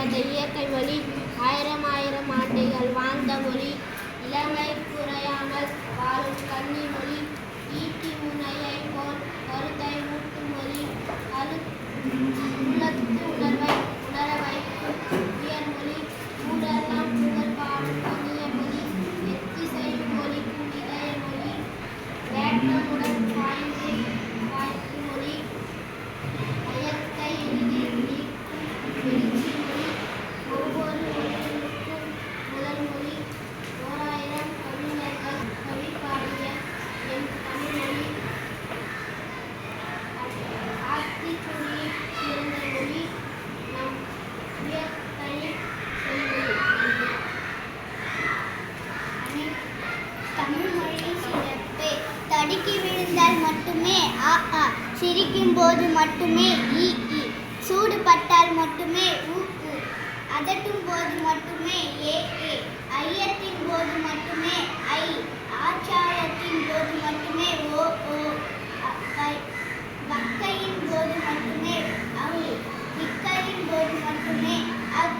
அந்த இயற்கை மொழி ஆயிரம் ஆயிரம் ஆண்டுகள் வாழ்ந்த மொழி இளமை குறையாமல் வாழும் கன்னி மொழி ஈட்டி முனையை போல் கருத்தை ஊட்டும் மொழி உள்ளத்து உணர்வை உணர வைக்கும் உயர் மொழி ஊரெல்லாம் புகழ் பாடும் இனிய மொழி வெற்றி செய்யும் மொழிக்கும் இதய மொழி வேட்டமுடன் பாய்ந்து வாய்க்கும் மொழி பயத்தை எளிதில் நீக்கும் எழுச்சி மொழி ஒவ்வொரு மொழிகளுக்கும் முதல் மொழி ஓராயிரம் கவிஞர்கள் கவி பாடிய என் தமிழ்மொழி ஆத்திச்சொல்லியை சேர்ந்த மொழி நம் உயர்தனி செல்மொழி. தமிழ்மொழியின் சிறப்பு தடுக்கி விழுந்தால் மட்டுமே ஆ ஆ, சிரிக்கும் போது மட்டுமே ஈ ஈ, சூடுபட்டால் மட்டுமே உ உ, அதட்டும் போது மட்டுமே ஏ ஏ, ஐயத்தின் போது மட்டுமே ஐ, ஆச்சாரத்தின் போது மட்டுமே ஓ ஓ, வக்கையின் போது மட்டுமே அவ், இக்கையின் போது மட்டுமே அவ்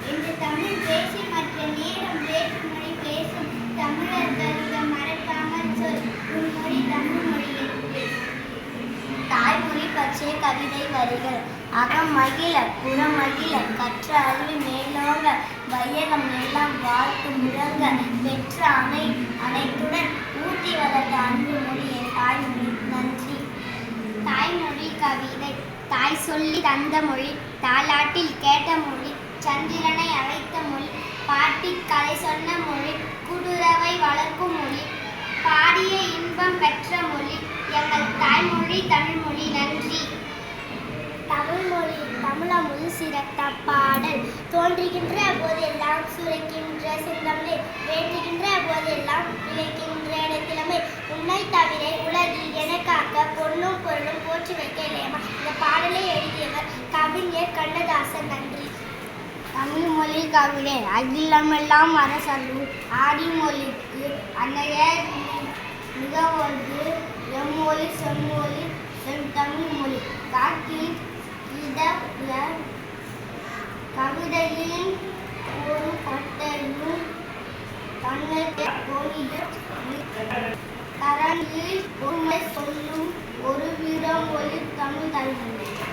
என்று தமிழ் பேசி மற்ற நேரம் வேற்றுமொழி பேசும் தமிழர்களிடம் மறக்காமல் சொல் உன் மொழி தமிழ் மொழி என்று. தாய்மொழி பற்றிய கவிதை வரிகள். அகமகிழ புறமகிழ கற்ற அறிவு மேலோங்க வையகம் எல்லாம் வாழ்த்து முழங்க பெற்ற அனைத்துடன் ஊட்டி வளர்ந்த அன்பு மொழி என் தாய்மொழி. நன்றி. தாய்மொழி கவிதை. தாய் சொல்லி தந்த மொழி தாலாட்டில் கேட்ட மொழி சந்திரனை அழைத்த மொழி பாட்டி கதை சொன்ன மொழி குடுறவை வளர்க்கும் மொழி பாடிய இன்பம் பெற்ற மொழி எங்கள் தாய்மொழி தமிழ்மொழி. நன்றி. தமிழ்மொழி தமிழமொழி சிறந்த பாடல் தோன்றுகின்ற போதெல்லாம் சுரைக்கின்ற செந்தமிழை வேண்டுகின்ற போதெல்லாம் விளைக்கின்ற இடத்திலமை உன்னை தவிர உலகில் எனக்காக பொன்னும் பொருளும் போற்றி வைக்க இல்லையம்மா. இந்த பாடலை எழுதியவர் கவிஞர் கண்ணதாசன். நன்றி. தமிழ்மொழி கவிதை. அகிலமெல்லாம் அரசலும் ஆடி மொழிக்கு அன்னைய மிகவொன்று எம்மொழி செம்மொழி செந்தமிழ் மொழி காக்கி இதய கவிதையின் ஒரு பட்டையும் தரணியில் உண்மை சொல்லும் ஒரு வீரம் ஒளி தமிழ் தலைவன்.